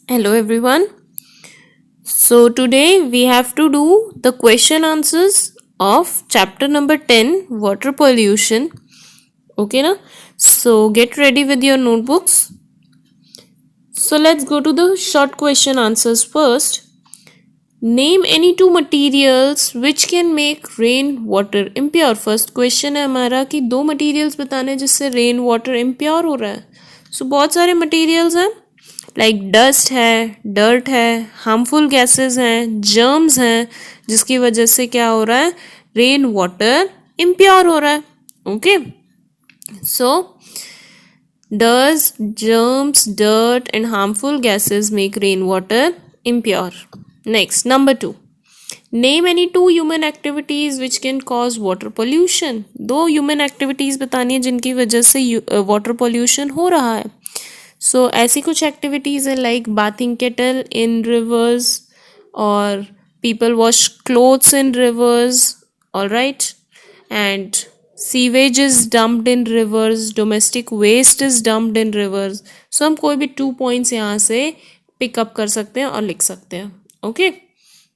Hello everyone. So today we have to do the question answers of chapter number 10 water pollution. Okay na? So get ready with your notebooks. So let's go to the short question answers first. Name any two materials which can make rain water impure. First question है हमारा कि दो materials बताने हैं जिससे rain water impure हो रहा है. So बहुत सारे materials हैं लाइक डस्ट है, डर्ट है, हार्मफुल गैसेस हैं, जर्म्स हैं, जिसकी वजह से क्या हो रहा है, रेन वाटर इम्प्योर हो रहा है. Okay, so dust, germs, dirt and harmful gases make rain water impure. Next number 2, name any two human activities which can cause water pollution. दो ह्यूमन एक्टिविटीज बतानी है जिनकी वजह से वाटर पोल्यूशन हो रहा है. सो ऐसी कुछ एक्टिविटीज़ है like bathing cattle in rivers और people wash clothes in rivers, all right, and sewage is dumped in rivers, domestic waste is dumped in rivers. So हम कोई भी 2 पॉइंट्स यहाँ से पिकअप कर सकते हैं और लिख सकते हैं. Okay,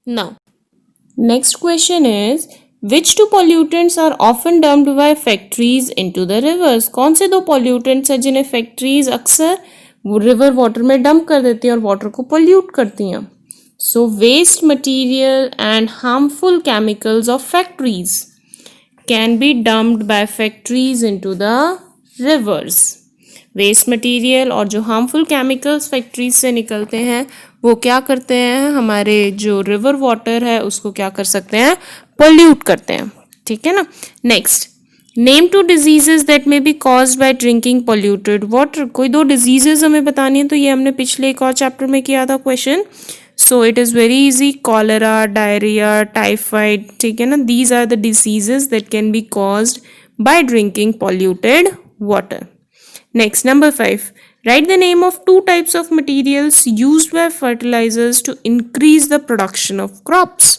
now next question is which two pollutants are often dumped by factories into the rivers. कौन से दो पॉल्यूटेंट्स हैं जिन्हें फैक्ट्रीज अक्सर रिवर वाटर में डंप कर देती हैं और वाटर को पोल्यूट करती हैं. So waste material and harmful chemicals of factories can be dumped by factories into the rivers. Waste material और जो हार्मफुल केमिकल्स फैक्ट्रीज से निकलते हैं वो क्या करते हैं, हमारे जो रिवर वाटर है उसको क्या कर सकते हैं, पोल्यूट करते हैं. ठीक है ना. Next, name two diseases that may be caused by drinking polluted water. कोई दो डिजीजेज हमें बतानी है, तो ये हमने पिछले एक और चैप्टर में किया था question. So it is very easy. Cholera, diarrhoea, typhoid. ठीक है ना. These are the diseases that can be caused by drinking polluted water. Next, number 5. Write the name of two types of materials used by fertilizers to increase the production of crops.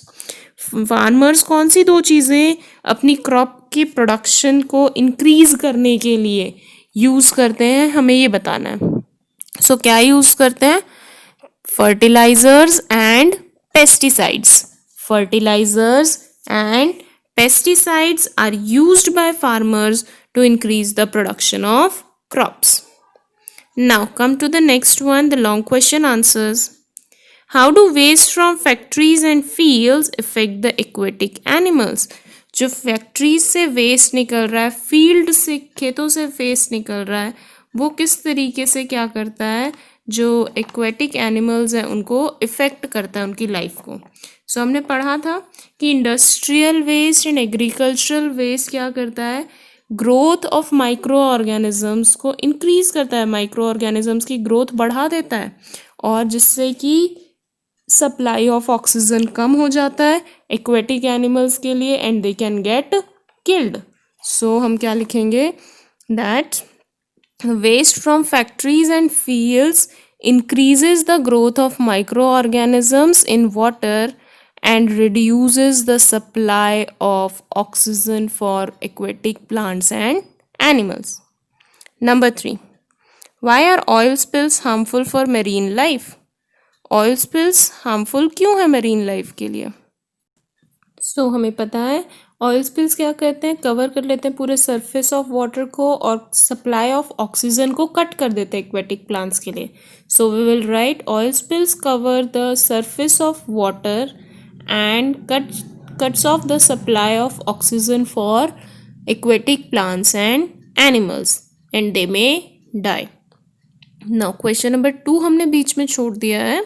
Farmers कौन सी दो चीज़ें अपनी crop की production को increase करने के लिए use करते हैं, हमें ये बताना है. सो क्या यूज़ करते हैं, fertilisers and pesticides. Fertilisers and pesticides are used by farmers to increase the production of crops. Now come to the next one, the long question answers. How do waste from factories and fields affect the aquatic animals? जो factories से waste निकल रहा है, field से, खेतों से waste निकल रहा है, वो किस तरीके से क्या करता है, जो एक्वेटिक एनिमल्स हैं उनको इफ़ेक्ट करता है, उनकी लाइफ को. सो हमने पढ़ा था कि industrial waste and agricultural waste क्या करता है, ग्रोथ ऑफ माइक्रो ऑर्गेनिजम्स को इंक्रीज करता है, माइक्रो ऑर्गेनिजम्स की ग्रोथ बढ़ा देता है, और जिससे कि सप्लाई ऑफ ऑक्सीजन कम हो जाता है एक्वेटिक एनिमल्स के लिए and they can get killed. So हम क्या लिखेंगे, that waste from factories and fields increases the growth of microorganisms in water and reduces the supply of oxygen for aquatic plants and animals. Number 3. Why are oil spills harmful for marine life? Oil spills harmful क्यों है marine life के लिए? सो हमें पता है oil spills क्या करते हैं, कवर कर लेते हैं पूरे सरफेस ऑफ वाटर को और सप्लाई ऑफ ऑक्सीजन को कट कर देते हैं एक्वेटिक प्लांट्स के लिए. So we will write oil spills cover the surface of water and cuts off the supply of oxygen for aquatic plants and animals and they may die. Now question number 2 हमने बीच में छोड़ दिया है.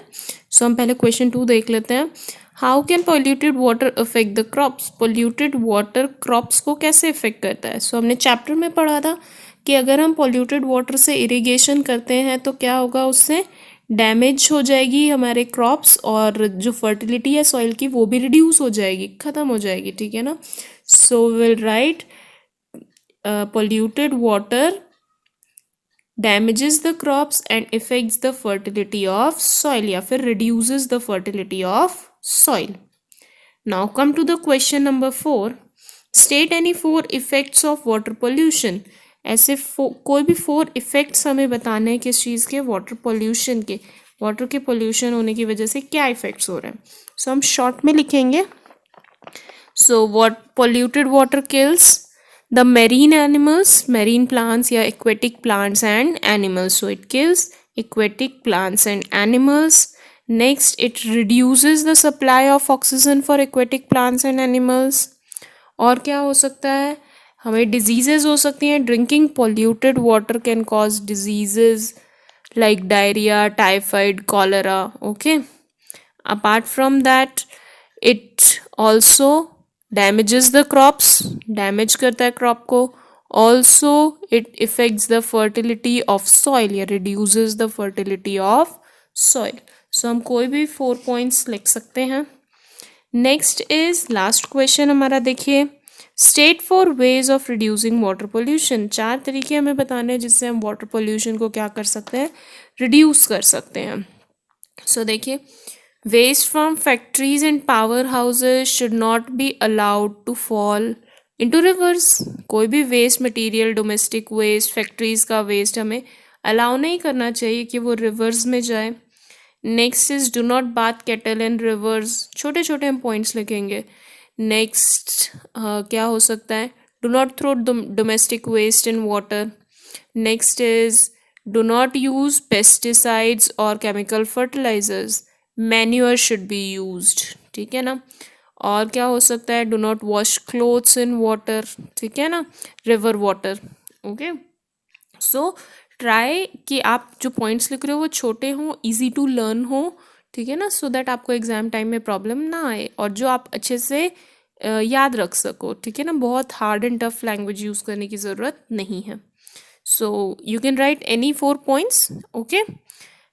सो हम पहले question 2 देख लेते हैं. How can polluted water affect the crops. Polluted water crops को कैसे इफेक्ट करता है. सो हमने चैप्टर में पढ़ा था कि अगर हम पोल्यूटेड वाटर से इरिगेशन करते हैं तो क्या होगा, उससे डैमेज हो जाएगी हमारे क्रॉप्स और जो फर्टिलिटी है सॉइल की वो भी रिड्यूस हो जाएगी, ख़त्म हो जाएगी. ठीक है ना. So will write polluted water damages the crops and affects the fertility of soil या फिर reduces the fertility of soil. Now come to the question number 4. State any 4 effects of water pollution. ऐसे कोई भी 4 effects हमें बताने हैं किस चीज़ के, वाटर पोल्यूशन के. वाटर के पोल्यूशन होने की वजह से क्या इफेक्ट्स हो रहे हैं. सो हम शॉर्ट में लिखेंगे. सो what polluted water kills the marine animals, marine plants या aquatic plants and animals. So it kills aquatic plants and animals. Next, it reduces the supply of oxygen for aquatic plants and animals. और क्या हो सकता है, हमें diseases हो सकती हैं. Drinking polluted water can cause diseases like diarrhea, typhoid, cholera. Okay. Apart from that, it also damages the crops, damage करता है crop को. Also it affects the fertility of soil या reduces the fertility of soil. So हम कोई भी 4 points लिख सकते हैं. नेक्स्ट इज लास्ट क्वेश्चन हमारा. देखिए, state 4 ways of reducing water pollution. 4 तरीके हमें बताने हैं जिससे हम वाटर पोल्यूशन को क्या कर सकते हैं, रिड्यूस कर सकते हैं. सो देखिए, waste from factories and power houses should not be allowed to fall into rivers. कोई भी waste material, domestic waste, factories का वेस्ट हमें अलाउ नहीं करना चाहिए कि वो रिवर्स में जाए. Next is do not bath cattle in rivers. छोटे छोटे हम पॉइंट्स लिखेंगे. नेक्स्ट क्या हो सकता है, do not throw domestic waste in water. Next is do not use pesticides और chemical fertilizers. Manure should be used. ठीक है ना. और क्या हो सकता है, do not wash clothes in water. ठीक है ना, river water. Okay. So try कि आप जो पॉइंट्स लिख रहे हो वो छोटे हों, ईजी टू लर्न हो. ठीक है ना, सो दैट आपको एग्जाम टाइम में प्रॉब्लम ना आए और जो आप अच्छे से याद रख सको. ठीक है ना, बहुत hard and tough language use करने की ज़रूरत नहीं है. So you can write any 4 points. Okay.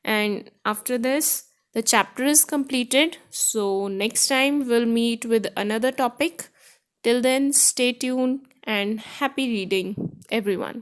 And after this the chapter is completed. So next time we'll meet with another topic. Till then, stay tuned and happy reading, everyone.